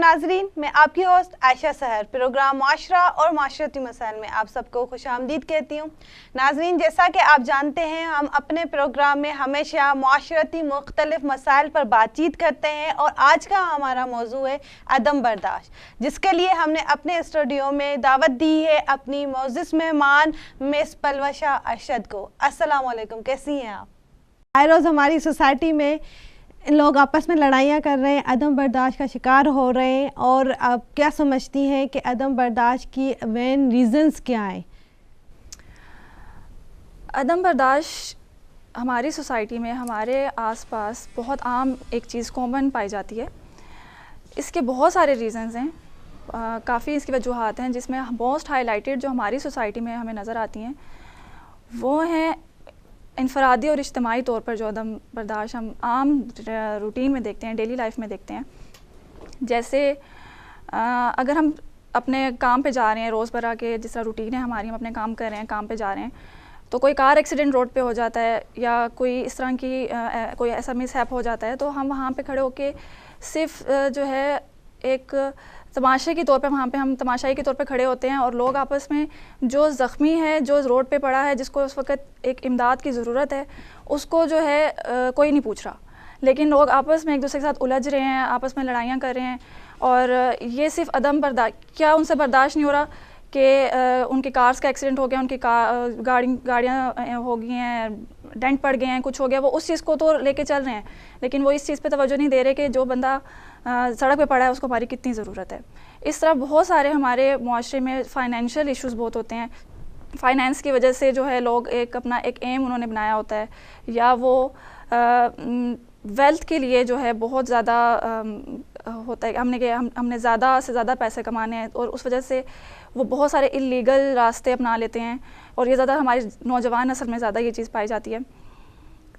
ناظرین، میں آپ کی ہوسٹ عائشہ سحر پروگرام معاشرہ اور معاشرتی مسائل میں آپ سب کو خوش آمدید کہتی ہوں۔ ناظرین، جیسا کہ آپ جانتے ہیں، ہم اپنے پروگرام میں ہمیشہ معاشرتی مختلف مسائل پر بات چیت کرتے ہیں، اور آج کا ہمارا موضوع ہے عدم برداشت، جس کے لیے ہم نے اپنے اسٹوڈیو میں دعوت دی ہے اپنی معزز مہمان مس پلوشہ ارشد کو۔ السلام علیکم، کیسی ہیں آپ؟ آئے روز ہماری سوسائٹی میں لوگ آپس میں لڑائیاں کر رہے ہیں، عدم برداشت کا شکار ہو رہے ہیں، اور آپ کیا سمجھتی ہیں کہ عدم برداشت کی مین ریزنز کیا ہیں؟ عدم برداشت ہماری سوسائٹی میں ہمارے آس پاس بہت عام ایک چیز کامن پائی جاتی ہے۔ اس کے بہت سارے ریزنز ہیں، کافی اس کی وجوہات ہیں، جس میں موسٹ ہائی لائٹڈ جو ہماری سوسائٹی میں ہمیں نظر آتی ہیں وہ ہیں انفرادی اور اجتماعی طور پر جو عدم برداشت ہم عام روٹین میں دیکھتے ہیں، ڈیلی لائف میں دیکھتے ہیں۔ جیسے اگر ہم اپنے کام پہ جا رہے ہیں، روزمرہ کے جس طرح روٹین ہے ہماری، ہم اپنے کام کر رہے ہیں، کام پہ جا رہے ہیں، تو کوئی کار ایکسیڈنٹ روڈ پہ ہو جاتا ہے یا کوئی اس طرح کی کوئی ایسا مس ہیپ ہو جاتا ہے، تو ہم وہاں پہ کھڑے ہو کے صرف جو ہے ایک تماشے کے طور پہ وہاں پہ ہم تماشائی کے طور پہ کھڑے ہوتے ہیں، اور لوگ آپس میں جو زخمی ہے، جو روڈ پہ پڑا ہے، جس کو اس وقت ایک امداد کی ضرورت ہے، اس کو جو ہے کوئی نہیں پوچھ رہا، لیکن لوگ آپس میں ایک دوسرے کے ساتھ الجھ رہے ہیں، آپس میں لڑائیاں کر رہے ہیں، اور یہ صرف عدم برداشت، کیا ان سے برداشت نہیں ہو رہا کہ ان کی کارز کا ایکسیڈنٹ ہو گیا، ان کی گاڑیاں ہو گئی ہیں، ڈینٹ پڑ گئے ہیں، کچھ ہو گیا، وہ اس چیز کو تو لے کے چل رہے ہیں، لیکن وہ اس چیز پہ توجہ نہیں دے رہے کہ جو بندہ سڑک پہ پڑا ہے اس کو ہماری کتنی ضرورت ہے۔ اس طرح بہت سارے ہمارے معاشرے میں فائنینشیل ایشوز بہت ہوتے ہیں، فائنینس کی وجہ سے جو ہے لوگ اپنا ایک ایم انہوں نے بنایا ہوتا ہے، یا وہ ویلتھ کے لیے جو ہے بہت زیادہ ہوتا ہے ہم نے زیادہ سے زیادہ پیسے کمانے ہیں، اور اس وجہ سے وہ بہت سارے اللیگل راستے اپنا لیتے ہیں، اور یہ زیادہ ہماری نوجوان نسل میں زیادہ یہ چیز پائی جاتی ہے۔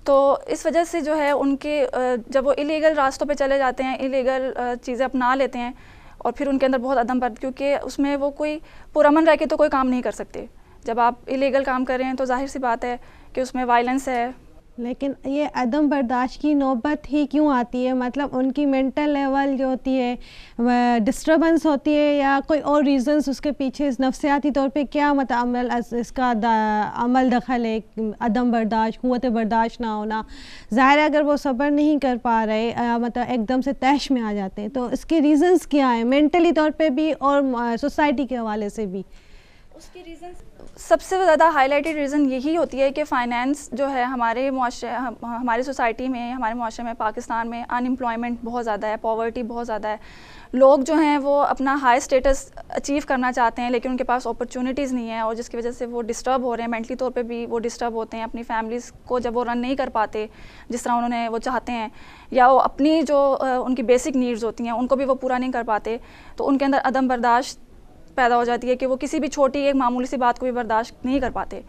تو اس وجہ سے جو ہے ان کے جب وہ اللیگل راستوں پہ چلے جاتے ہیں، اللیگل چیزیں اپنا لیتے ہیں، اور پھر ان کے اندر بہت عدم برداشت، کیونکہ اس میں وہ کوئی پرامن رہ کے تو کوئی کام نہیں کر سکتے۔ جب آپ اللیگل کام کر رہے ہیں تو ظاہر سی بات ہے کہ اس میں وائلنس ہے۔ لیکن یہ عدم برداشت کی نوبت ہی کیوں آتی ہے؟ مطلب ان کی منٹل لیول جو ہوتی ہے ڈسٹربنس ہوتی ہے، یا کوئی اور ریزنز اس کے پیچھے نفسیاتی طور پہ کیا متعمل اس کا عمل دخل ہے؟ عدم برداشت، قوت برداشت نہ ہونا، ظاہر ہے اگر وہ صبر نہیں کر پا رہے، مطلب ایک دم سے طیش میں آ جاتے ہیں، تو اس کے ریزنز کیا ہیں مینٹلی طور پہ بھی اور سوسائٹی کے حوالے سے بھی؟ اس کی ریزن سب سے زیادہ ہائی لائٹڈ ریزن یہی ہوتی ہے کہ فائنینس جو ہے ہمارے معاشرے، ہماری سوسائٹی میں، ہمارے معاشرے میں، پاکستان میں ان امپلائمنٹ بہت زیادہ ہے، پاورٹی بہت زیادہ ہے۔ لوگ جو ہیں وہ اپنا ہائی اسٹیٹس اچیو کرنا چاہتے ہیں، لیکن ان کے پاس اپرچونیٹیز نہیں ہیں، اور جس کی وجہ سے وہ ڈسٹرب ہو رہے ہیں، مینٹلی طور پہ بھی وہ ڈسٹرب ہوتے ہیں، اپنی فیملیز کو جب وہ رن نہیں کر پاتے جس طرح انہوں نے وہ چاہتے ہیں، یا وہ اپنی جو ان کی بیسک نیڈز ہوتی ہیں ان کو بھی وہ پورا نہیں کر پاتے، تو ان کے اندر عدم برداشت پیدا ہو جاتی ہے کہ وہ کسی بھی چھوٹی ایک معمولی سی بات کو بھی برداشت نہیں کر پاتے،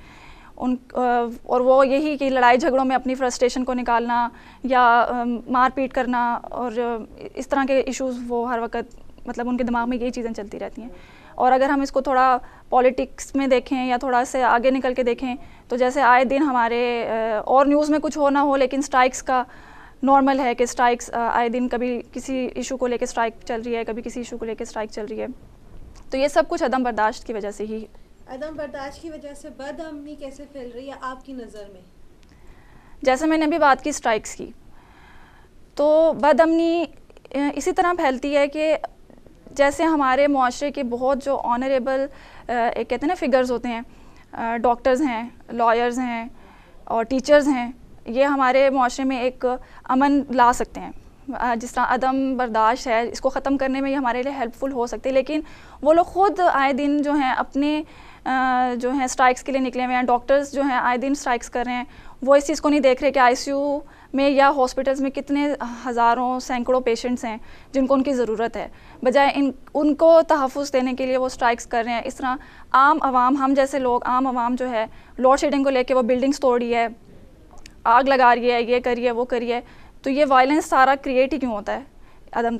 اور وہ یہی کہ لڑائی جھگڑوں میں اپنی فرسٹریشن کو نکالنا، یا مار پیٹ کرنا، اور اس طرح کے ایشوز وہ ہر وقت مطلب ان کے دماغ میں یہی چیزیں چلتی رہتی ہیں۔ اور اگر ہم اس کو تھوڑا پالیٹکس میں دیکھیں یا تھوڑا سے آگے نکل کے دیکھیں، تو جیسے آئے دن ہمارے اور نیوز میں کچھ ہو نہ ہو، لیکن سٹرائکس کا نارمل ہے کہ سٹرائکس آئے دن کبھی کسی ایشو کو لے کے سٹرائک چل رہی ہے، کبھی کسی ایشو کو لے کے سٹرائک چل رہی ہے، تو یہ سب کچھ عدم برداشت کی وجہ سے ہی۔ عدم برداشت کی وجہ سے بد امنی کیسے پھیل رہی ہے آپ کی نظر میں؟ جیسے میں نے ابھی بات کی سٹرائکس کی، تو بد امنی اسی طرح پھیلتی ہے کہ جیسے ہمارے معاشرے کے بہت جو آنریبل کہتے ہیں نا فگرز ہوتے ہیں، ڈاکٹرز ہیں، لائرز ہیں اور ٹیچرز ہیں، یہ ہمارے معاشرے میں ایک امن لا سکتے ہیں۔ جس طرح عدم برداشت ہے، اس کو ختم کرنے میں یہ ہمارے لیے ہیلپ فل ہو سکتے، لیکن وہ لوگ خود آئے دن جو ہیں اپنے جو ہیں اسٹرائکس کے لیے نکلے ہوئے ہیں، ڈاکٹرز جو ہیں آئے دن اسٹرائکس کر رہے ہیں، وہ اس چیز کو نہیں دیکھ رہے کہ آئی سی یو میں یا ہاسپٹلس میں کتنے ہزاروں سینکڑوں پیشنٹس ہیں جن کو ان کی ضرورت ہے، بجائے ان کو تحفظ دینے کے لیے وہ اسٹرائکس کر رہے ہیں۔ اس طرح عام عوام، ہم جیسے لوگ، عام عوام جو ہے لوڈ شیڈنگ کو لے کے وہ بلڈنگس توڑ رہی ہے، آگ لگا رہی ہے، یہ کریے وہ کریے، تو یہ وائلنس سارا کریٹ ہی کیوں ہوتا ہے؟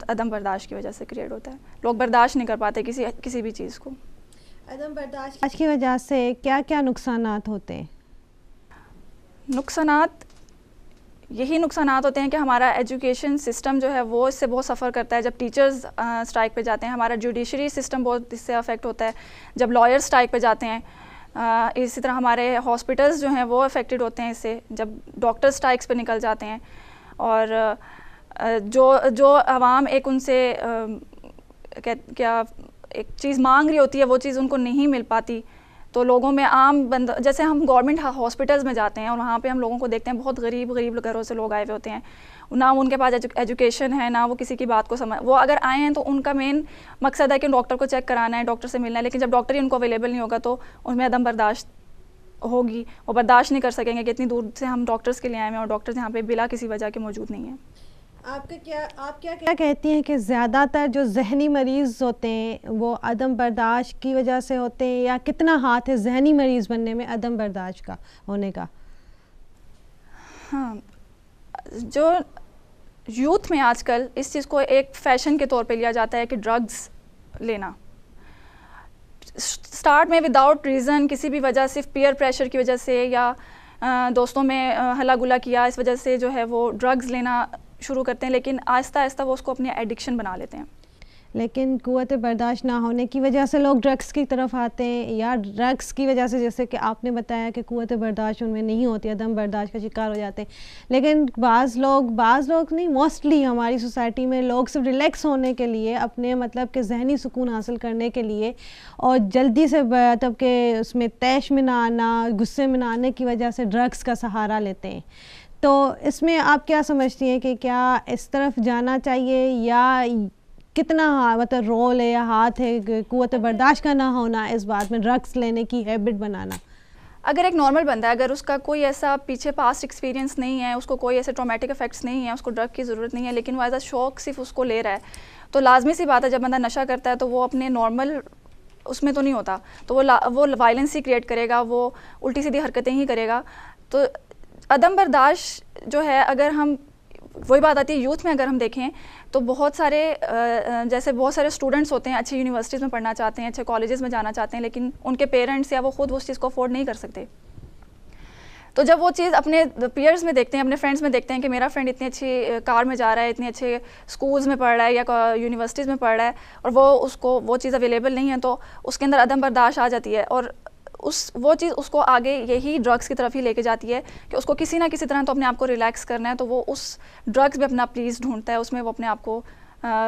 عدم برداشت کی وجہ سے کریٹ ہوتا ہے۔ لوگ برداشت نہیں کر پاتے کسی بھی چیز کو۔ عدم برداشت کی وجہ سے کیا کیا نقصانات ہوتے ہیں؟ نقصانات یہی نقصانات ہوتے ہیں کہ ہمارا ایجوکیشن سسٹم جو ہے وہ اس سے بہت سفر کرتا ہے. جب ٹیچرز اسٹرائک پہ جاتے ہیں, ہمارا جوڈیشری سسٹم بہت اس سے افیکٹ ہوتا ہے. جب لائرز اسٹرائک پہ جاتے ہیں, اسی طرح ہمارے ہاسپٹلز جو ہیں وہ افیکٹڈ ہوتے ہیں اس سے. جب ڈاکٹر اسٹرائکس پہ نکل جاتے ہیں اور جو عوام ایک ان سے کیا ایک چیز مانگ رہی ہوتی ہے وہ چیز ان کو نہیں مل پاتی, تو لوگوں میں عام بندہ, جیسے ہم گورنمنٹ ہاسپٹلز میں جاتے ہیں اور وہاں پہ ہم لوگوں کو دیکھتے ہیں بہت غریب گھروں سے لوگ آئے ہوئے ہوتے ہیں, نہ ان کے پاس ایجوکیشن ہے, نہ وہ کسی کی بات کو وہ اگر آئے ہیں تو ان کا مین مقصد ہے کہ ڈاکٹر کو چیک کرانا ہے, ڈاکٹر سے ملنا ہے, لیکن جب ڈاکٹر ہی ان کو اویلیبل نہیں ہوگا تو ان میں عدم برداشت ہوگی, وہ برداشت نہیں کر سکیں گے کہ اتنی دور سے ہم ڈاکٹرز کے لیے آئے ہیں اور ڈاکٹرز یہاں پہ بلا کسی وجہ کے موجود نہیں ہیں. آپ کیا کہتی ہیں کہ زیادہ تر جو ذہنی مریض ہوتے ہیں وہ عدم برداشت کی وجہ سے ہوتے ہیں, یا کتنا ہاتھ ہے ذہنی مریض بننے میں عدم برداشت کا ہونے کا؟ ہاں, جو یوتھ میں آج کل اس چیز کو ایک فیشن کے طور پہ لیا جاتا ہے کہ ڈرگز لینا, اسٹارٹ میں وداؤٹ ریزن, کسی بھی وجہ, صرف پیئر پریشر کی وجہ سے یا دوستوں میں ہلا گلا کیا اس وجہ سے جو ہے وہ ڈرگز لینا شروع کرتے ہیں, لیکن آہستہ آہستہ وہ اس کو اپنی ایڈکشن بنا لیتے ہیں. لیکن قوت برداشت نہ ہونے کی وجہ سے لوگ ڈرگس کی طرف آتے ہیں, یا ڈرگس کی وجہ سے جیسے کہ آپ نے بتایا کہ قوت برداشت ان میں نہیں ہوتی, عدم برداشت کا شکار ہو جاتے ہیں. لیکن بعض لوگ نہیں, موسٹلی ہماری سوسائٹی میں لوگ صرف ریلیکس ہونے کے لیے, اپنے مطلب کہ ذہنی سکون حاصل کرنے کے لیے اور جلدی سے مطلب کہ اس میں طیش میں نہ آنا, غصے میں نہ آنے کی وجہ سے ڈرگس کا سہارا لیتے ہیں. تو اس میں آپ کیا سمجھتی ہیں کہ کیا اس طرف جانا چاہیے, یا کتنا مطلب رول ہے یا ہاتھ ہے قوت برداشت کا نہ ہونا اس بات میں, ڈرگس لینے کی ہیبٹ بنانا؟ اگر ایک نارمل بندہ ہے, اگر اس کا کوئی ایسا پیچھے پاسٹ ایکسپیرینس نہیں ہے, اس کو کوئی ایسے ٹرامیٹک افیکٹس نہیں ہیں, اس کو ڈرگ کی ضرورت نہیں ہے, لیکن وہ ایز اے شوق صرف اس کو لے رہا ہے, تو لازمی سی بات ہے جب بندہ نشہ کرتا ہے تو وہ اپنے نارمل اس میں تو نہیں ہوتا, تو وہ وائلنس ہی کریٹ کرے گا, وہ الٹی سیدھی حرکتیں ہی کرے گا. تو عدم برداشت جو ہے, اگر ہم وہی بات آتی ہے یوتھ میں اگر ہم دیکھیں تو بہت سارے اسٹوڈنٹس ہوتے ہیں, اچھی یونیورسٹیز میں پڑھنا چاہتے ہیں, اچھے کالجز میں جانا چاہتے ہیں, لیکن ان کے پیرنٹس یا وہ خود اس چیز کو افورڈ نہیں کر سکتے. تو جب وہ چیز اپنے پیئرز میں دیکھتے ہیں, اپنے فرینڈس میں دیکھتے ہیں کہ میرا فرینڈ اتنی اچھی کار میں جا رہا ہے, اتنے اچھے اسکولز میں پڑھ رہا ہے یا یونیورسٹیز میں پڑھ رہا ہے, اور اس کو وہ چیز اویلیبل نہیں ہے, تو اس کے اندر عدم برداشت آ جاتی ہے, اور وہ چیز اس کو آگے یہی ڈرگس کی طرف ہی لے کے جاتی ہے کہ اس کو کسی نہ کسی طرح تو اپنے آپ کو ریلیکس کرنا ہے, تو وہ اس ڈرگس میں اپنا پلیز ڈھونڈتا ہے, اس میں وہ اپنے آپ کو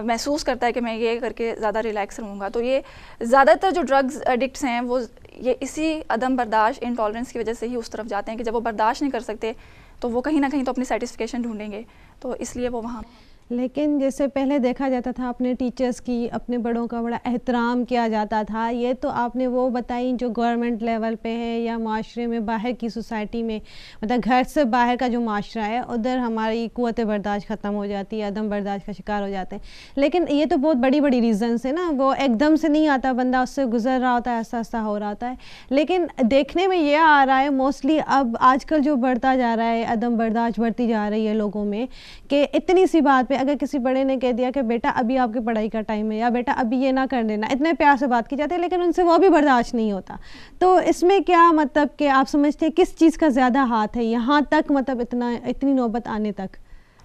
محسوس کرتا ہے کہ میں یہ کر کے زیادہ ریلیکس رہوں گا. تو یہ زیادہ تر جو ڈرگز ایڈکٹس ہیں وہ یہ اسی عدم برداشت, انٹالرنس کی وجہ سے ہی اس طرف جاتے ہیں کہ جب وہ برداشت نہیں کر سکتے تو وہ کہیں نہ کہیں تو اپنی سیٹسفیکیشن ڈھونڈیں گے, تو اس لیے وہ وہاں. لیکن جیسے پہلے دیکھا جاتا تھا اپنے ٹیچرز کی, اپنے بڑوں کا بڑا احترام کیا جاتا تھا, یہ تو آپ نے وہ بتائی جو گورنمنٹ لیول پہ ہے یا معاشرے میں باہر کی سوسائٹی میں, مطلب گھر سے باہر کا جو معاشرہ ہے ادھر ہماری قوت برداشت ختم ہو جاتی ہے, عدم برداشت کا شکار ہو جاتے ہیں. لیکن یہ تو بہت بڑی بڑی ریزنس ہیں نا, وہ ایک دم سے نہیں آتا, بندہ اس سے گزر رہا ہوتا ہے, آہستہ آہستہ ہو رہا ہوتا ہے. لیکن دیکھنے میں یہ آ رہا ہے موسٹلی اب آج کل جو بڑھتا جا رہا ہے, عدم برداشت بڑھتی جا رہی ہے لوگوں میں, کہ اتنی سی بات پہ اگر کسی بڑے نے کہہ دیا کہ بیٹا ابھی آپ کی پڑھائی کا ٹائم ہے, یا بیٹا ابھی یہ نہ کر لینا, اتنے پیار سے بات کی جاتی ہے, لیکن ان سے وہ بھی برداشت نہیں ہوتا. تو اس میں کیا مطلب کہ آپ سمجھتے ہیں کس چیز کا زیادہ ہاتھ ہے یہاں تک, مطلب اتنی نوبت آنے تک؟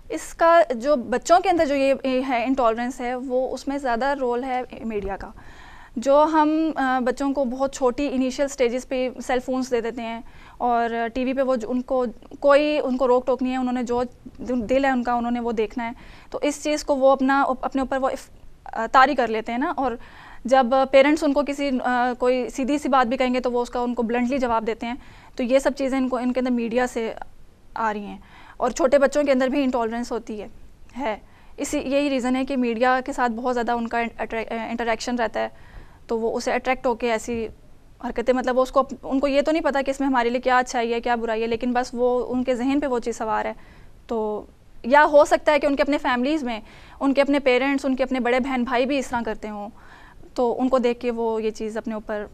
اس کا جو بچوں کے اندر جو یہ ہے انٹالرنس ہے, وہ اس میں زیادہ رول ہے میڈیا کا. جو ہم بچوں کو بہت چھوٹی انیشیل سٹیجز پہ سیل فونز دے دیتے ہیں, اور ٹی وی پہ وہ ان کو روک ٹوک نہیں ہے, انہوں نے جو دل ہے ان کا انہوں نے وہ دیکھنا ہے, تو اس چیز کو وہ اپنے اوپر وہ طاری کر لیتے ہیں نا. اور جب پیرنٹس ان کو کوئی سیدھی سی بات بھی کہیں گے تو وہ اس کا ان کو بلنٹلی جواب دیتے ہیں. تو یہ سب چیزیں ان کے اندر میڈیا سے آ رہی ہیں, اور چھوٹے بچوں کے اندر بھی انٹالرنس ہوتی ہے. یہی ریزن ہے کہ میڈیا کے ساتھ بہت زیادہ ان کا انٹریکشن رہتا ہے, تو وہ اسے اٹریکٹ ہو کے ایسی حرکتیں, مطلب ان کو یہ تو نہیں پتا کہ اس میں ہمارے لیے کیا اچھائی ہے کیا برائی ہے, لیکن بس وہ ان کے ذہن پہ وہ چیز سوار ہے. تو یا ہو سکتا ہے کہ ان کے اپنے فیملیز میں ان کے اپنے پیرنٹس, ان کے اپنے بڑے بہن بھائی بھی اس طرح کرتے ہوں, تو ان کو دیکھ کے وہ یہ چیز اپنے اوپر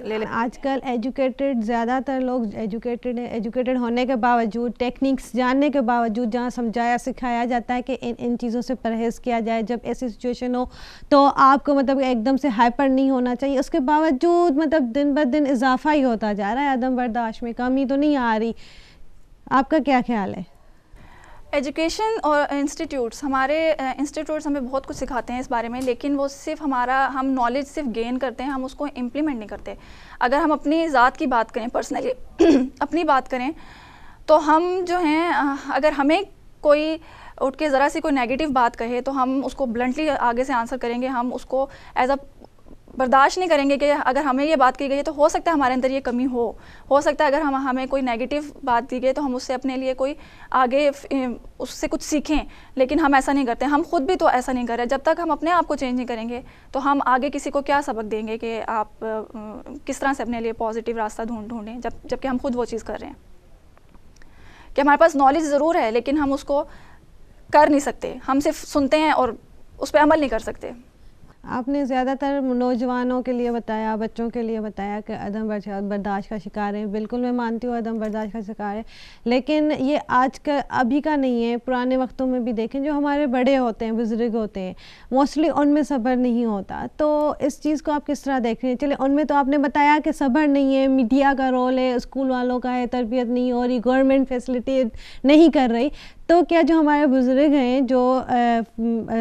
لے لیں. آج کل ایجوکیٹڈ, زیادہ تر لوگ ایجوکیٹڈ ہونے کے باوجود, ٹیکنیکس جاننے کے باوجود, جہاں سمجھایا سکھایا جاتا ہے کہ ان چیزوں سے پرہیز کیا جائے, جب ایسی سچویشن ہو تو آپ کو مطلب ایک دم سے ہائپر نہیں ہونا چاہیے, اس کے باوجود مطلب دن بہ دن اضافہ ہی ہوتا جا رہا ہے, عدم برداشت میں کمی تو نہیں آ رہی. آپ کا کیا خیال ہے؟ ایجوکیشن اور انسٹیٹیوٹس، ہمارے انسٹیٹیوٹس ہمیں بہت کچھ سکھاتے ہیں اس بارے میں، لیکن وہ صرف ہم نالج صرف گین کرتے ہیں، ہم اس کو امپلیمنٹ نہیں کرتے. اگر ہم اپنی ذات کی بات کریں، پرسنلی اپنی بات کریں، تو ہم جو ہیں اگر ہمیں کوئی اٹھ کے ذرا سی کوئی نیگیٹو بات کہے تو ہم اس کو بلنٹلی آگے سے آنسر کریں گے. ہم اس کو ایز اے برداشت نہیں کریں گے کہ اگر ہمیں یہ بات کی گئی ہے تو ہو سکتا ہے ہمارے اندر یہ کمی ہو سکتا ہے اگر ہمیں کوئی نیگیٹو بات دی گئی تو ہم اس سے اپنے لیے کوئی آگے اس سے کچھ سیکھیں، لیکن ہم ایسا نہیں کرتے. ہم خود بھی تو ایسا نہیں کر رہے. جب تک ہم اپنے آپ کو چینج نہیں کریں گے تو ہم آگے کسی کو کیا سبق دیں گے کہ آپ کس طرح سے اپنے لیے پازیٹیو راستہ ڈھونڈیں، جبکہ ہم خود وہ چیز کر رہے ہیں کہ ہمارے پاس نالج ضرور ہے لیکن ہم اس کو کر نہیں سکتے. ہم صرف سنتے ہیں اور اس پہ عمل نہیں کر سکتے. آپ نے زیادہ تر نوجوانوں کے لیے بتایا، بچوں کے لیے بتایا کہ عدم برداشت کا شکار ہے. بالکل میں مانتی ہوں عدم برداشت کا شکار ہے، لیکن یہ آج کا ابھی کا نہیں ہے. پرانے وقتوں میں بھی دیکھیں جو ہمارے بڑے ہوتے ہیں، بزرگ ہوتے ہیں، موسٹلی ان میں صبر نہیں ہوتا. تو اس چیز کو آپ کس طرح دیکھ رہے ہیں؟ چلے ان میں تو آپ نے بتایا کہ صبر نہیں ہے، میڈیا کا رول ہے، اسکول والوں کا ہے، تربیت نہیں ہو رہی، گورنمنٹ فیسلٹی نہیں کر رہی. تو کیا جو ہمارے بزرگ ہیں، جو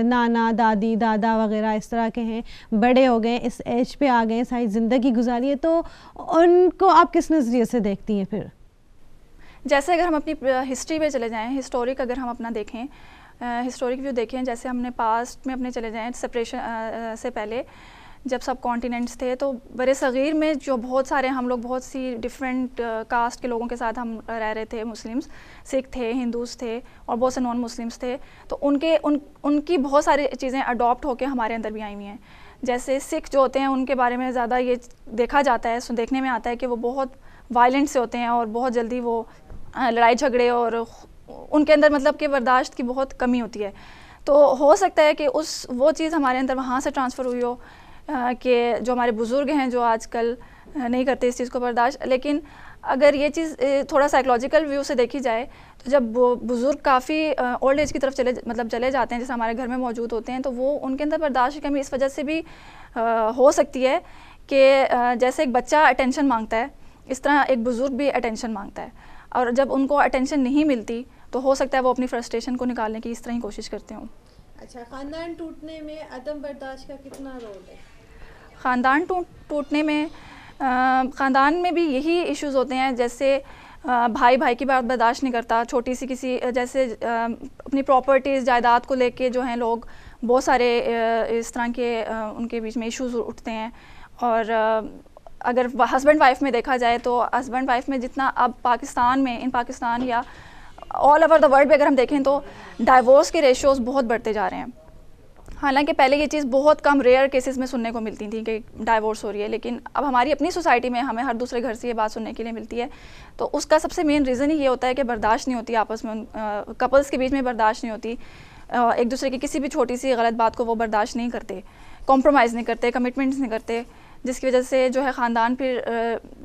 نانا دادی دادا وغیرہ اس طرح کے ہیں، بڑے ہو گئے، اس ایج پہ آ گئے، ساری زندگی گزاری ہے، تو ان کو آپ کس نظریے سے دیکھتی ہیں پھر؟ جیسے اگر ہم اپنی ہسٹری پہ چلے جائیں، ہسٹورک اگر ہم اپنا دیکھیں، ہسٹورک ویو دیکھیں، جیسے ہم نے پاسٹ میں اپنے چلے جائیں، سپریشن سے پہلے جب سب کانٹیننٹس تھے تو برِ صغیر میں جو بہت سارے ہم لوگ بہت سی ڈفرینٹ کاسٹ کے لوگوں کے ساتھ ہم رہ رہے تھے. مسلمس، سکھ تھے، ہندوز تھے اور بہت سے نان مسلمس تھے. تو ان کی بہت ساری چیزیں اڈاپٹ ہو کے ہمارے اندر بھی آئی ہوئی ہیں. جیسے سکھ جو ہوتے ہیں ان کے بارے میں زیادہ یہ دیکھا جاتا ہے، دیکھنے میں آتا ہے کہ وہ بہت وائلنٹ سے ہوتے ہیں اور بہت جلدی وہ لڑائی جھگڑے اور ان کے اندر مطلب کہ برداشت کی بہت کمی ہوتی ہے. تو ہو سکتا ہے کہ وہ چیز ہمارے اندر وہاں سے ٹرانسفر ہوئی ہو کہ جو ہمارے بزرگ ہیں جو آج کل نہیں کرتے اس چیز کو برداشت. لیکن اگر یہ چیز تھوڑا سائیکلوجیکل ویو سے دیکھی جائے تو جب وہ بزرگ کافی اولڈ ایج کی طرف چلے جاتے ہیں، جیسے ہمارے گھر میں موجود ہوتے ہیں، تو وہ ان کے اندر برداشت کی کمی اس وجہ سے بھی ہو سکتی ہے کہ جیسے ایک بچہ اٹینشن مانگتا ہے اس طرح ایک بزرگ بھی اٹینشن مانگتا ہے، اور جب ان کو اٹینشن نہیں ملتی تو ہو سکتا ہے وہ اپنی فرسٹریشن کو نکالنے کی اس طرح ہی کوشش کرتے ہوں. اچھا، خاندان ٹوٹنے میں عدم برداشت کا کتنا رول ہے؟ خاندان ٹوٹنے میں خاندان میں بھی یہی ایشوز ہوتے ہیں، جیسے بھائی کی بات برداشت نہیں کرتا، چھوٹی سی کسی جیسے اپنی پراپرٹیز جائیداد کو لے کے جو ہیں لوگ بہت سارے اس طرح کے ان کے بیچ میں ایشوز اٹھتے ہیں. اور اگر ہسبینڈ وائف میں دیکھا جائے تو ہسبینڈ وائف میں جتنا اب پاکستان یا آل اوور دا ورلڈ بھی اگر ہم دیکھیں تو ڈائیورس کے ریشیوز بہت بڑھتے جا رہے ہیں. حالانکہ پہلے یہ چیز بہت کم ریئر کیسز میں سننے کو ملتی تھی کہ ڈائیورس ہو رہی ہے، لیکن اب ہماری اپنی سوسائٹی میں ہمیں ہر دوسرے گھر سے یہ بات سننے کے لیے ملتی ہے. تو اس کا سب سے مین ریزن ہی یہ ہوتا ہے کہ برداشت نہیں ہوتی آپس میں، کپلس کے بیچ میں برداشت نہیں ہوتی، ایک دوسرے کی کسی بھی چھوٹی سی غلط بات کو وہ برداشت نہیں کرتے، کمپرومائز نہیں کرتے، کمٹمنٹس نہیں کرتے، جس کی وجہ سے جو ہے خاندان پھر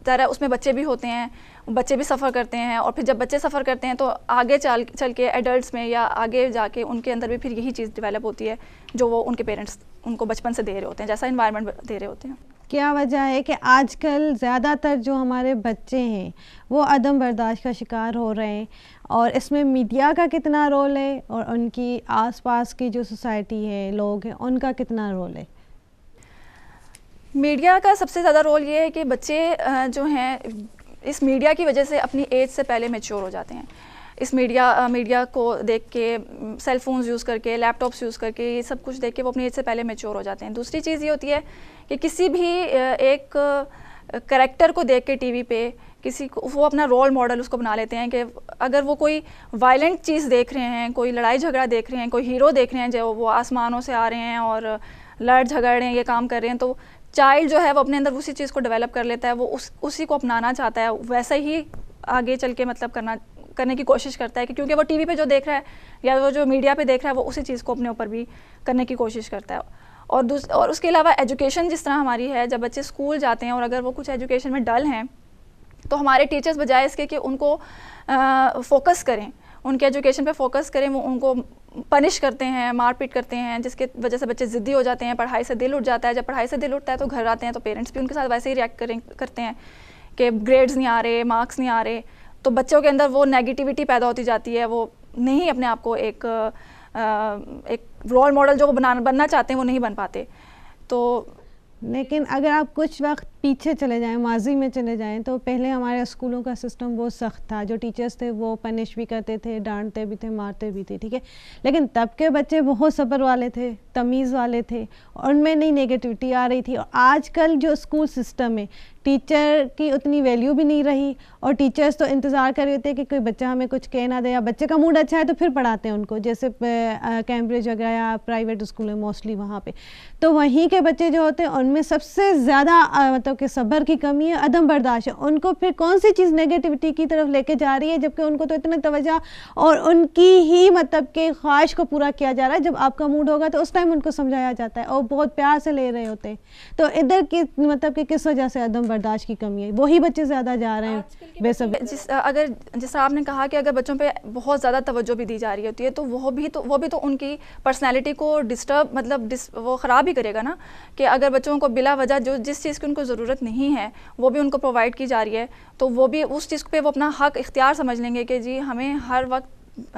ذرا اس میں بچے بھی ہوتے ہیں، بچے بھی سفر کرتے ہیں. اور پھر جب بچے سفر کرتے ہیں تو آگے چل کے ایڈلٹس میں یا آگے جا کے ان کے اندر بھی پھر یہی چیز ڈیولپ ہوتی ہے جو وہ ان کے پیرنٹس ان کو بچپن سے دے رہے ہوتے ہیں، جیسا انوائرمنٹ دے رہے ہوتے ہیں. کیا وجہ ہے کہ آج کل زیادہ تر جو ہمارے بچے ہیں وہ عدم برداشت کا شکار ہو رہے ہیں، اور اس میں میڈیا کا کتنا رول ہے اور ان کی آس پاس کی جو سوسائٹی ہے، لوگ ہیں، ان کا کتنا رول ہے؟ میڈیا کا سب سے زیادہ رول یہ ہے کہ بچے جو ہیں اس میڈیا کی وجہ سے اپنی ایج سے پہلے میچور ہو جاتے ہیں. اس میڈیا کو دیکھ کے، سیل فونز یوز کر کے، لیپ ٹاپس یوز کر کے، یہ سب کچھ دیکھ کے وہ اپنی ایج سے پہلے میچور ہو جاتے ہیں. دوسری چیز یہ ہوتی ہے کہ کسی بھی ایک کریکٹر کو دیکھ کے ٹی وی پہ کسی کو وہ اپنا رول ماڈل اس کو بنا لیتے ہیں کہ اگر وہ کوئی وائلنٹ چیز دیکھ رہے ہیں، کوئی لڑائی جھگڑا دیکھ رہے ہیں، کوئی ہیرو دیکھ رہے ہیں جو وہ آسمانوں سے آ رہے ہیں اور لڑ جھگڑ رہے ہیں، یہ کام کر رہے ہیں، تو چائلڈ جو ہے وہ اپنے اندر اسی چیز کو ڈیولپ کر لیتا ہے، وہ اسی کو اپنانا چاہتا ہے، ویسا ہی آگے چل کے مطلب کرنے کی کوشش کرتا ہے کہ کیونکہ وہ ٹی وی پہ جو دیکھ رہا ہے یا وہ جو میڈیا پہ دیکھ رہا ہے وہ اسی چیز کو اپنے اوپر بھی کرنے کی کوشش کرتا ہے. اور اس کے علاوہ ایجوکیشن جس طرح ہماری ہے، جب بچے اسکول جاتے ہیں اور اگر وہ کچھ ایجوکیشن میں ڈل ہیں تو ہمارے ٹیچرز بجائے اس کے کہ ان کو فوکس کریں، ان کے ایجوکیشن پہ فوکس کریں، وہ ان کو پنش کرتے ہیں، مار پیٹ کرتے ہیں، جس کی وجہ سے بچے ضدی ہو جاتے ہیں، پڑھائی سے دل اٹھ جاتا ہے. جب پڑھائی سے دل اٹھتا ہے تو گھر آتے ہیں تو پیرنٹس بھی ان کے ساتھ ویسے ہی ریئیکٹ کرتے ہیں کہ گریڈز نہیں آ رہے، مارکس نہیں آ رہے، تو بچوں کے اندر وہ نیگیٹیوٹی پیدا ہوتی جاتی ہے، وہ نہیں اپنے آپ کو ایک رول ماڈل جو وہ بننا چاہتے ہیں وہ نہیں بن پاتے. تو لیکن اگر آپ کچھ وقت پیچھے چلے جائیں, ماضی میں چلے جائیں, تو پہلے ہمارے اسکولوں کا سسٹم بہت سخت تھا. جو ٹیچرز تھے وہ پنش بھی کرتے تھے, ڈانٹتے بھی تھے, مارتے بھی تھے, ٹھیک ہے. لیکن تب کے بچے بہت صبر والے تھے, تمیز والے تھے, اور ان میں نہیں نیگیٹیوٹی آ رہی تھی. اور آج کل جو اسکول سسٹم ہے, ٹیچر کی اتنی ویلیو بھی نہیں رہی, اور ٹیچرز تو انتظار کر رہے تھے کہ کوئی بچہ ہمیں کچھ کہہ نہ دے, یا بچے کا موڈ اچھا ہے تو پھر پڑھاتے ہیں ان کو, جیسے کیمبرج وغیرہ یا پرائیویٹ اسکول ہے موسٹلی وہاں پہ. تو وہیں کے بچے جو ہوتے ہیں ان میں سب سے زیادہ مطلب کہ صبر کی کمی ہے, عدم برداشت ہے. ان کو پھر کون سی چیز نیگیٹیوٹی کی طرف لے کے جا رہی ہے, جبکہ ان کو تو اتنا توجہ اور ان کی ہی مطلب کہ خواہش کو پورا کیا جا رہا ہے. جب آپ کا موڈ ہوگا تو اس ٹائم ان کو سمجھایا جاتا ہے, اور بہت پیار سے لے رہے ہوتے ہیں. تو ادھر کی مطلب کہ کس وجہ سے عدم برداشت کی کمی ہے, وہی بچے زیادہ جا رہے ہیں بے صبر. جس آپ نے کہا کہ اگر بچوں پہ بہت زیادہ توجہ بھی دی جا رہی ہوتی ہے تو وہ بھی تو ان کی پرسنالٹی کو ڈسٹرب مطلب وہ خراب ہی کرے گا نا. کہ اگر بچوں کو بلا وجہ جس چیز کی ان کو ضرورت نہیں ہے وہ بھی ان کو پرووائڈ کی جا رہی ہے, تو وہ بھی اس چیز پہ وہ اپنا حق اختیار سمجھ لیں گے کہ جی ہمیں ہر وقت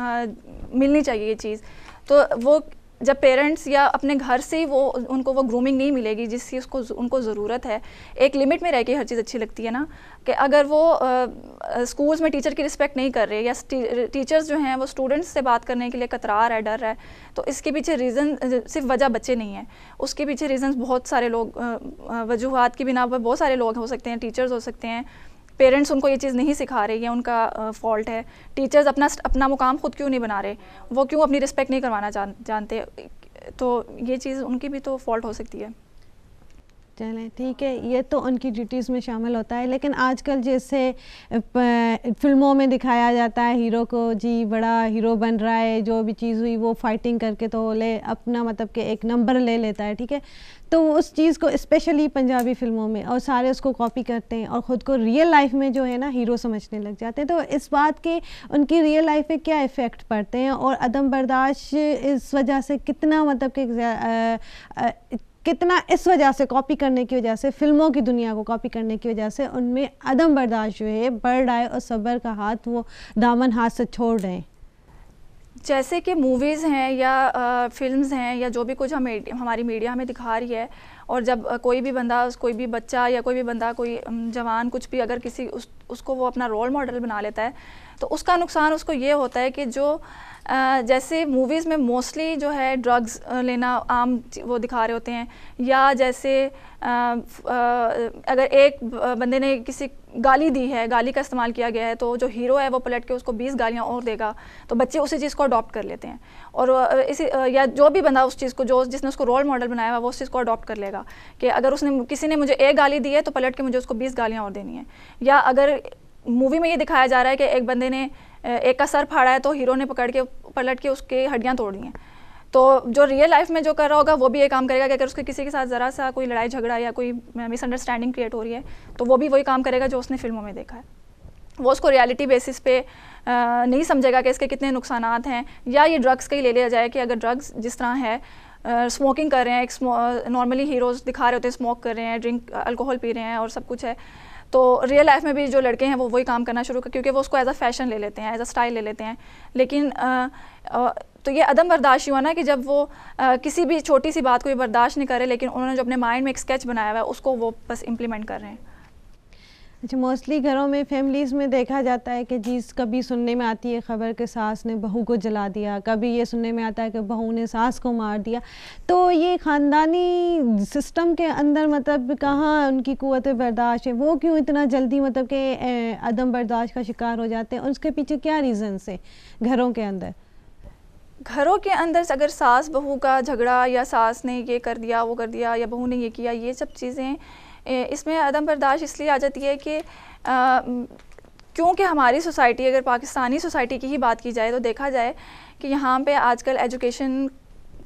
ملنی چاہیے یہ چیز. تو وہ جب پیرنٹس یا اپنے گھر سے ہی ان کو وہ گرومنگ نہیں ملے گی جس چیز کو ان کو ضرورت ہے. ایک لمٹ میں رہ کے ہر چیز اچھی لگتی ہے نا, کہ اگر وہ اسکولس میں ٹیچر کی رسپیکٹ نہیں کر رہے, یا ٹیچرز جو ہیں وہ اسٹوڈنٹس سے بات کرنے کے لیے کترا رہا ہے, ڈر رہا ہے, تو اس کے پیچھے ریزن صرف وجہ بچے نہیں ہیں, اس کے پیچھے ریزنز بہت سارے لوگ, وجوہات کی بنا پر بہت سارے لوگ ہو سکتے ہیں. ٹیچرز ہو سکتے ہیں, پیرنٹس ان کو یہ چیز نہیں سکھا رہے, یہ ان کا فالٹ ہے. ٹیچرز اپنا مقام خود کیوں نہیں بنا رہے, وہ کیوں اپنی رسپیکٹ نہیں کروانا جانتے, تو یہ چیز ان کی بھی تو فالٹ ہو سکتی ہے. چلیں ٹھیک ہے, یہ تو ان کی ڈیوٹیز میں شامل ہوتا ہے. لیکن آج کل جیسے فلموں میں دکھایا جاتا ہے ہیرو کو, جی بڑا ہیرو بن رہا ہے, جو بھی چیز ہوئی وہ فائٹنگ کر کے تو لے اپنا مطلب کہ ایک نمبر لے لیتا ہے, ٹھیک ہے. تو اس چیز کو اسپیشلی پنجابی فلموں میں اور سارے اس کو کاپی کرتے ہیں, اور خود کو ریئل لائف میں جو ہے نا ہیرو سمجھنے لگ جاتے ہیں. تو اس بات کے ان کی ریئل لائف میں کیا افیکٹ پڑتے ہیں, اور عدم برداشت اس وجہ سے کتنا مطلب کہ کتنا اس وجہ سے کاپی کرنے کی وجہ سے, فلموں کی دنیا کو کاپی کرنے کی وجہ سے ان میں عدم برداشت جو ہے بڑھ رہا ہے, اور صبر کا ہاتھ وہ دامن ہاتھ سے چھوڑ رہے ہیں. جیسے کہ موویز ہیں یا فلمز ہیں یا جو بھی کچھ ہماری میڈیا ہمیں دکھا رہی ہے, اور جب کوئی بھی بندہ, کوئی بھی بچہ یا کوئی بھی بندہ, کوئی جوان کچھ بھی اگر کسی اس کو وہ اپنا رول ماڈل بنا لیتا ہے, تو اس کا نقصان اس کو یہ ہوتا ہے کہ جو جیسے موویز میں موسٹلی جو ہے ڈرگز لینا عام وہ دکھا رہے ہوتے ہیں, یا جیسے اگر ایک بندے نے کسی گالی دی ہے, گالی کا استعمال کیا گیا ہے, تو جو ہیرو ہے وہ پلٹ کے اس کو 20 گالیاں اور دے گا, تو بچے اسی چیز کو اڈاپٹ کر لیتے ہیں. اور اسی یا جو بھی بندہ اس چیز کو جس نے اس کو رول ماڈل بنایا ہوا وہ اس چیز کو اڈاپٹ کر لے گا, کہ اگر کسی نے مجھے ایک گالی دی ہے تو پلٹ کے مجھے اس کو 20 گالیاں اور دینی ہیں. یا اگر مووی میں یہ دکھایا جا رہا ہے کہ ایک بندے نے ایک کا سر پھاڑا ہے تو ہیرو نے پکڑ کے پلٹ کے اس کے ہڈیاں توڑ دی ہیں, تو جو ریئل لائف میں جو کر رہا ہوگا وہ بھی یہ کام کرے گا کہ اگر اس کے کسی کے ساتھ ذرا سا کوئی لڑائی جھگڑا یا کوئی مس انڈرسٹینڈنگ کریٹ ہو رہی ہے تو وہ بھی وہی کام کرے گا جو اس نے فلموں میں دیکھا ہے. وہ اس کو ریالٹی بیسس پہ نہیں سمجھے گا کہ اس کے کتنے نقصانات ہیں. یا یہ ڈرگس کا ہی لے لیا جائے کہ اگر ڈرگس جس طرح ہے, اسموکنگ کر رہے ہیں, نارملی ہیروز دکھا رہے ہوتے ہیں اسموک کر رہے ہیں, ڈرنک الکوہول پی رہے ہیں اور سب کچھ ہے, تو ریئل لائف میں بھی جو لڑکے ہیں وہ وہی کام کرنا شروع کر, کیونکہ وہ اس کو ایز اے فیشن لے لیتے ہیں, ایز اے اسٹائل لے لیتے ہیں. لیکن تو یہ عدم برداشت ہوا نا کہ جب وہ کسی بھی چھوٹی سی بات کو یہ برداشت نہیں کرے, لیکن انہوں نے جو اپنے مائنڈ میں ایک اسکیچ بنایا ہوا ہے اس کو وہ بس امپلیمنٹ کر رہے ہیں. اچھا, موسٹلی گھروں میں فیملیز میں دیکھا جاتا ہے کہ جی کبھی سننے میں آتی ہے خبر کہ ساس نے بہو کو جلا دیا, کبھی یہ سننے میں آتا ہے کہ بہو نے ساس کو مار دیا. تو یہ خاندانی سسٹم کے اندر مطلب کہاں ان کی قوت برداشت ہے, وہ کیوں اتنا جلدی مطلب کہ عدم برداشت کا شکار ہو جاتے ہیں, اس کے پیچھے کیا ریزنس ہے گھروں کے اندر؟ گھروں کے اندر اگر ساس بہو کا جھگڑا, یا ساس نے یہ کر دیا وہ کر دیا, یا بہو نے یہ کیا, یہ سب چیزیں اس میں عدم برداشت اس لیے آ جاتی ہے کہ کیونکہ ہماری سوسائٹی, اگر پاکستانی سوسائٹی کی ہی بات کی جائے تو دیکھا جائے کہ یہاں پہ آج کل ایجوکیشن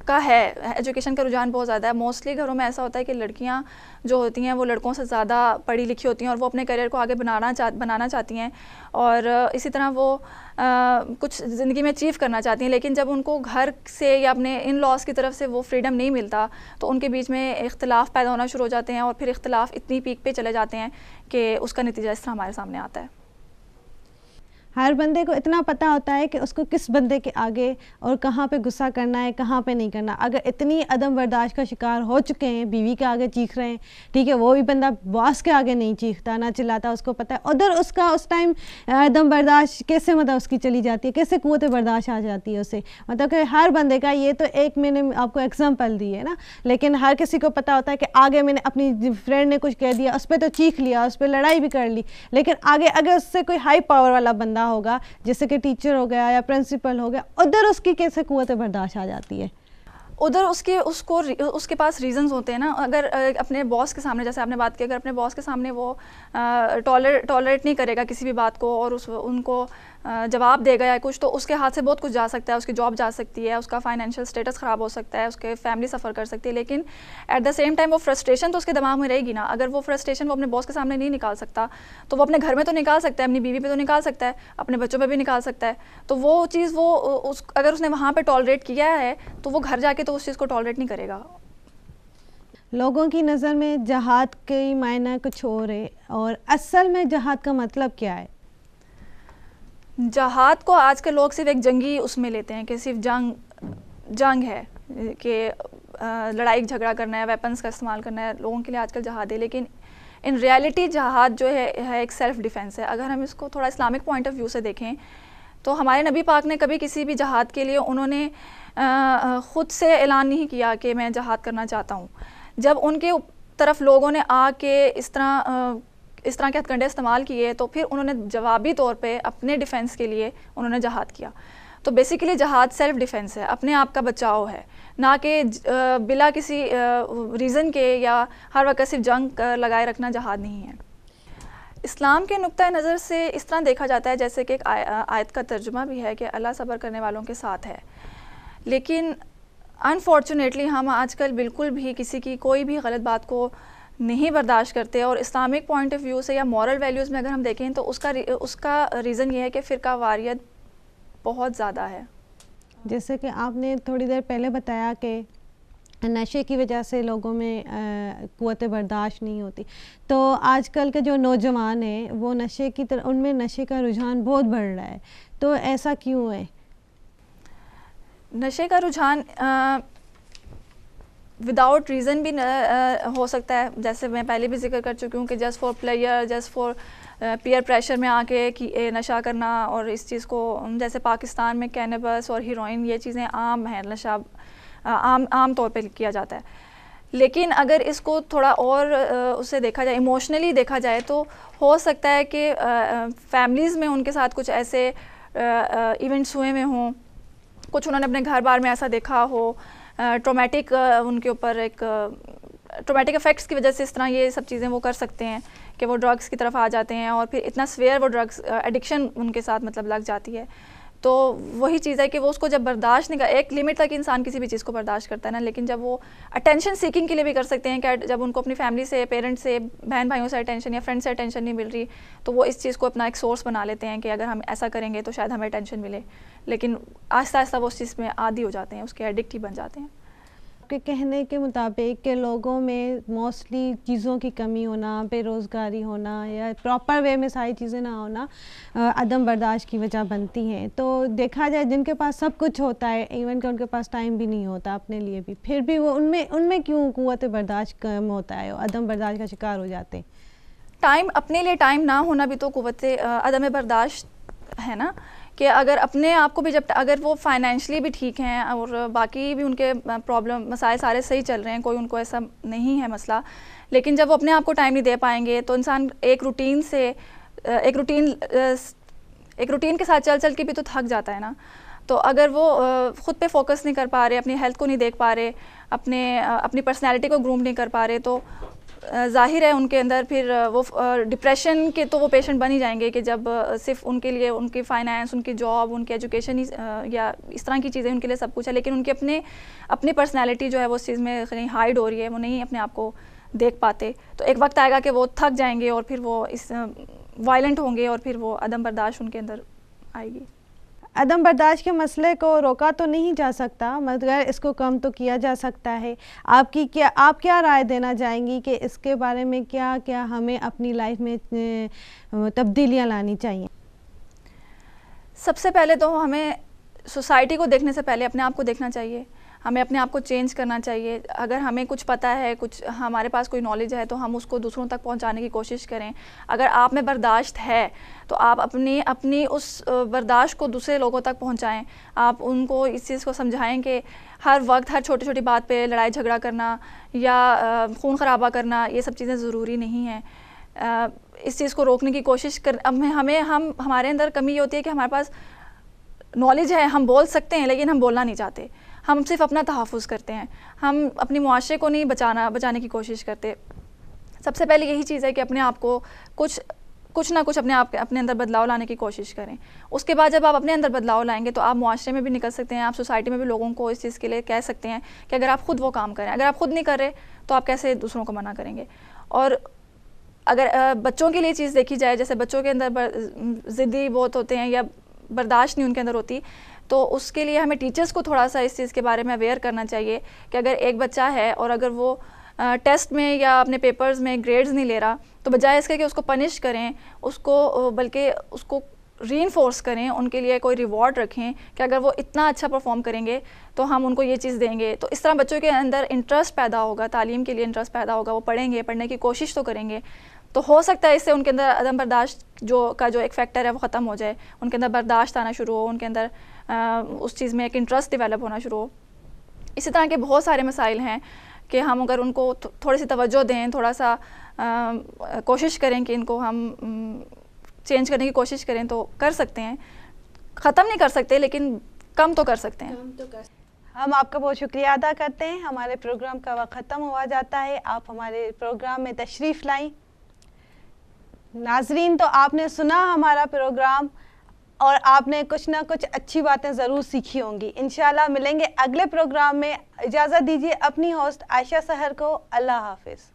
کا ہے, ایجوکیشن کا رجحان بہت زیادہ ہے. موسٹلی گھروں میں ایسا ہوتا ہے کہ لڑکیاں جو ہوتی ہیں وہ لڑکوں سے زیادہ پڑھی لکھی ہوتی ہیں, اور وہ اپنے کیریئر کو آگے بنانا چاہتی ہیں, اور اسی طرح وہ کچھ زندگی میں اچیو کرنا چاہتی ہیں. لیکن جب ان کو گھر سے یا اپنے ان لاس کی طرف سے وہ فریڈم نہیں ملتا تو ان کے بیچ میں اختلاف پیدا ہونا شروع ہو جاتے ہیں, اور پھر اختلاف اتنی پیک پہ چلے جاتے ہیں کہ اس کا نتیجہ اس طرح ہمارے سامنے آتا ہے. ہر بندے کو اتنا پتہ ہوتا ہے کہ اس کو کس بندے کے آگے اور کہاں پہ غصہ کرنا ہے, کہاں پہ نہیں کرنا. اگر اتنی عدم برداشت کا شکار ہو چکے ہیں, بیوی کے آگے چیخ رہے ہیں, ٹھیک ہے, وہ بھی بندہ باس کے آگے نہیں چیختا نہ چلاتا, اس کو پتہ ہے ادھر اس کا اس ٹائم عدم برداشت کیسے مطلب اس کی چلی جاتی ہے, کیسے قوت برداشت آ جاتی ہے اسے. مطلب کہ ہر بندے کا, یہ تو ایک میں نے آپ کو ایگزامپل دی ہے نا, لیکن ہر کسی کو پتہ ہوتا ہے کہ آگے میں نے اپنی فرینڈ نے کچھ کہہ دیا, اس پہ تو چیخ لیا, اس پہ لڑائی بھی کر لی, لیکن آگے اگر اس سے کوئی ہائی پاور والا بندہ ہوگا جیسے کہ ٹیچر ہو گیا یا پرنسپل ہو گیا, ادھر اس کی کیسے قوت برداشت آ جاتی ہے. ادھر اس کے پاس ریزنز ہوتے ہیں نا. اگر اپنے باس کے سامنے, جیسے آپ نے بات کی, اگر اپنے باس کے سامنے وہ ٹالریٹ نہیں کرے گا کسی بھی بات کو اور ان کو جواب دے گا یا کچھ, تو اس کے ہاتھ سے بہت کچھ جا سکتا ہے, اس کی جاب جا سکتی ہے, اس کا فائنینشیل اسٹیٹس خراب ہو سکتا ہے, اس کے فیملی سفر کر سکتی ہے. لیکن ایٹ دا سیم ٹائم وہ فرسٹریشن تو اس کے دماغ میں رہے گی نا. اگر وہ فرسٹریشن وہ اپنے باس کے سامنے نہیں نکال سکتا تو وہ اپنے گھر میں تو نکال سکتا ہے, اپنی بیوی پہ تو نکال سکتا ہے, اپنے بچوں پہ بھی نکال سکتا ہے. تو وہ چیز اگر اس نے وہاں پہ ٹالریٹ کیا ہے تو وہ گھر جا کے تو اس چیز کو ٹالریٹ نہیں کرے گا. لوگوں کی نظر میں جہاد کے معنی کچھ اور ہے, اور اصل میں جہاد کا مطلب کیا ہے؟ جہاد کو آج کل لوگ صرف ایک جنگی اس میں لیتے ہیں کہ صرف جنگ ہے, کہ لڑائی جھگڑا کرنا ہے, ویپنز کا استعمال کرنا ہے, لوگوں کے لیے آج کل جہاد ہے. لیکن ان ریالٹی جہاد جو ہے ایک سیلف ڈیفینس ہے. اگر ہم اس کو تھوڑا اسلامک پوائنٹ آف ویو سے دیکھیں تو ہمارے نبی پاک نے کبھی کسی بھی جہاد کے لیے انہوں نے خود سے اعلان نہیں کیا کہ میں جہاد کرنا چاہتا ہوں. جب ان کے طرف لوگوں نے آ کے اس طرح کے ہتھ کنڈے استعمال کیے تو پھر انہوں نے جوابی طور پہ اپنے ڈیفینس کے لیے انہوں نے جہاد کیا. تو بیسیکلی جہاد سیلف ڈیفینس ہے, اپنے آپ کا بچاؤ ہے, نہ کہ بلا کسی ریزن کے یا ہر وقت صرف جنگ لگائے رکھنا جہاد نہیں ہے. اسلام کے نقطۂ نظر سے اس طرح دیکھا جاتا ہے جیسے کہ ایک آیت کا ترجمہ بھی ہے کہ اللہ صبر کرنے والوں کے ساتھ ہے. لیکن انفارچونیٹلی ہم آج کل بالکل بھی کسی کی کوئی بھی غلط بات کو نہیں برداشت کرتے, اور اسلامک پوائنٹ آف ویو سے یا مورل ویلیوز میں اگر ہم دیکھیں تو اس کا ریزن یہ ہے کہ فرقہ واریت بہت زیادہ ہے. جیسے کہ آپ نے تھوڑی دیر پہلے بتایا کہ نشے کی وجہ سے لوگوں میں قوت برداشت نہیں ہوتی, تو آج کل کے جو نوجوان ہیں وہ نشے کی طرح, ان میں نشے کا رجحان بہت بڑھ رہا ہے, تو ایسا کیوں ہے؟ نشے کا رجحان وداؤٹ ریزن بھی ہو سکتا ہے, جیسے میں پہلے بھی ذکر کر چکی ہوں کہ just for player, just for peer pressure میں آ کے نشہ کرنا, اور اس چیز کو جیسے پاکستان میں کینیبس اور ہیروئن یہ چیزیں عام ہیں, نشہ عام طور پہ کیا جاتا ہے. لیکن اگر اس کو تھوڑا اور اسے دیکھا جائے, ایموشنلی دیکھا جائے, تو ہو سکتا ہے کہ فیملیز میں ان کے ساتھ کچھ ایسے ایونٹس ہوئے میں ہوں, کچھ انہوں نے اپنے گھر بار میں ایسا دیکھا ہو, ٹرومیٹک ان کے اوپر ایک ٹرومیٹک افیکٹس کی وجہ سے اس طرح یہ سب چیزیں وہ کر سکتے ہیں کہ وہ ڈرگس کی طرف آ جاتے ہیں, اور پھر اتنا سویئر وہ ڈرگس ایڈکشن ان کے ساتھ مطلب لگ جاتی ہے. تو وہی چیز ہے کہ وہ اس کو جب برداشت نہیں کر, ایک لمٹ تک انسان کسی بھی چیز کو برداشت کرتا ہے نا, لیکن جب وہ اٹینشن سیکنگ کے لیے بھی کر سکتے ہیں کہ جب ان کو اپنی فیملی سے, پیرنٹس سے, بہن بھائیوں سے اٹینشن یا فرینڈ سے اٹینشن نہیں مل رہی, تو وہ اس چیز کو اپنا ایک سورس بنا لیتے ہیں کہ اگر ہم ایسا کریں گے تو شاید ہمیں اٹینشن ملے. لیکن آہستہ آہستہ وہ اس چیز میں عادی ہو جاتے ہیں, اس کے ایڈکٹ ہی بن جاتے ہیں. کے کہنے کے مطابق کہ لوگوں میں موسٹلی چیزوں کی کمی ہونا, بے روزگاری ہونا یا پراپر وے میں ساری چیزیں نہ ہونا عدم برداشت کی وجہ بنتی ہیں. تو دیکھا جائے جن کے پاس سب کچھ ہوتا ہے, ایون کہ ان کے پاس ٹائم بھی نہیں ہوتا اپنے لیے بھی, پھر بھی وہ ان میں کیوں قوت برداشت کم ہوتا ہے, عدم برداشت کا شکار ہو جاتے ہیں؟ ٹائم, اپنے لیے ٹائم نہ ہونا بھی تو قوت عدم برداشت ہے نا. کہ اگر اپنے آپ کو بھی جب, اگر وہ فائنینشلی بھی ٹھیک ہیں اور باقی بھی ان کے پرابلم مسائل سارے صحیح چل رہے ہیں, کوئی ان کو ایسا نہیں ہے مسئلہ, لیکن جب وہ اپنے آپ کو ٹائم نہیں دے پائیں گے تو انسان ایک روٹین کے ساتھ چل چل کے بھی تو تھک جاتا ہے نا. تو اگر وہ خود پہ فوکس نہیں کر پا رہے, اپنی ہیلتھ کو نہیں دیکھ پا رہے, اپنی پرسنالٹی کو گروم نہیں کر پا رہے, تو ظاہر ہے ان کے اندر پھر وہ ڈپریشن کے تو وہ پیشنٹ بن ہی جائیں گے کہ جب صرف ان کے لیے ان کی فائنینس, ان کی جاب, ان کی ایجوکیشن یا اس طرح کی چیزیں ان کے لیے سب کچھ ہے, لیکن ان کی اپنی پرسنالٹی جو ہے وہ اس چیز میں کہیں ہائڈ ہو رہی ہے, وہ نہیں اپنے آپ کو دیکھ پاتے. تو ایک وقت آئے گا کہ وہ تھک جائیں گے اور پھر وہ وائلنٹ ہوں گے, اور پھر وہ عدم برداشت ان کے اندر آئے گی. عدم برداشت کے مسئلے کو روکا تو نہیں جا سکتا, مگر اس کو کم تو کیا جا سکتا ہے. آپ کیا رائے دینا چاہیں گی کہ اس کے بارے میں کیا ہمیں اپنی لائف میں تبدیلیاں لانی چاہیے؟ سب سے پہلے تو ہمیں سوسائٹی کو دیکھنے سے پہلے اپنے آپ کو دیکھنا چاہیے. ہمیں اپنے آپ کو چینج کرنا چاہیے. اگر ہمیں کچھ پتہ ہے, کچھ ہمارے پاس کوئی نالج ہے, تو ہم اس کو دوسروں تک پہنچانے کی کوشش کریں. اگر آپ میں برداشت ہے تو آپ اپنی اس برداشت کو دوسرے لوگوں تک پہنچائیں. آپ ان کو اس چیز کو سمجھائیں کہ ہر وقت ہر چھوٹی چھوٹی بات پہ لڑائی جھگڑا کرنا یا خون خرابہ کرنا, یہ سب چیزیں ضروری نہیں ہیں. اس چیز کو روکنے کی کوشش ہمارے اندر کمی یہ ہوتی ہے کہ ہمارے پاس نالج ہے, ہم بول سکتے ہیں, لیکن ہم بولنا نہیں چاہتے. ہم صرف اپنا تحفظ کرتے ہیں, ہم اپنی معاشرے کو نہیں بچانے کی کوشش کرتے. سب سے پہلے یہی چیز ہے کہ اپنے آپ کو کچھ نہ کچھ اپنے اندر بدلاؤ لانے کی کوشش کریں. اس کے بعد جب آپ اپنے اندر بدلاؤ لائیں گے تو آپ معاشرے میں بھی نکل سکتے ہیں, آپ سوسائٹی میں بھی لوگوں کو اس چیز کے لیے کہہ سکتے ہیں کہ اگر آپ خود وہ کام کریں. اگر آپ خود نہیں کر رہے تو آپ کیسے دوسروں کو منع کریں گے. اور اگر بچوں کے لیے چیز دیکھی جائے, جیسے بچوں کے اندر ضدی بہت ہوتے ہیں یا برداشت نہیں ان کے اندر ہوتی, تو اس کے لیے ہمیں ٹیچرز کو تھوڑا سا اس چیز کے بارے میں اویئر کرنا چاہیے کہ اگر ایک بچہ ہے اور اگر وہ ٹیسٹ میں یا اپنے پیپرز میں گریڈز نہیں لے رہا, تو بجائے اس کے کہ اس کو پنش کریں, بلکہ اس کو ری انفورس کریں, ان کے لیے کوئی ریوارڈ رکھیں کہ اگر وہ اتنا اچھا پرفارم کریں گے تو ہم ان کو یہ چیز دیں گے. تو اس طرح بچوں کے اندر انٹرسٹ پیدا ہوگا, تعلیم کے لیے انٹرسٹ پیدا ہوگا, وہ پڑھیں گے, پڑھنے کی کوشش تو کریں گے. تو ہو سکتا ہے اس سے ان کے اندر عدم برداشت جو ایک فیکٹر ہے وہ ختم ہو جائے, ان کے اندر برداشت آنا شروع ہو, ان کے اندر اس چیز میں ایک انٹرسٹ ڈیولپ ہونا شروع ہو. اسی طرح کے بہت سارے مسائل ہیں کہ ہم اگر ان کو تھوڑی سی توجہ دیں, تھوڑا سا کوشش کریں کہ ان کو ہم چینج کرنے کی کوشش کریں تو کر سکتے ہیں. ختم نہیں کر سکتے لیکن کم تو کر سکتے ہیں. ہم آپ کا بہت شکریہ ادا کرتے ہیں. ہمارے پروگرام کا وقت ختم ہوا جاتا ہے. آپ ہمارے پروگرام میں تشریف لائیں. ناظرین, تو آپ نے سنا ہمارا پروگرام اور آپ نے کچھ نہ کچھ اچھی باتیں ضرور سیکھی ہوں گی. انشاءاللہ ملیں گے اگلے پروگرام میں. اجازت دیجیے اپنی ہوسٹ عائشہ سحر کو. اللہ حافظ.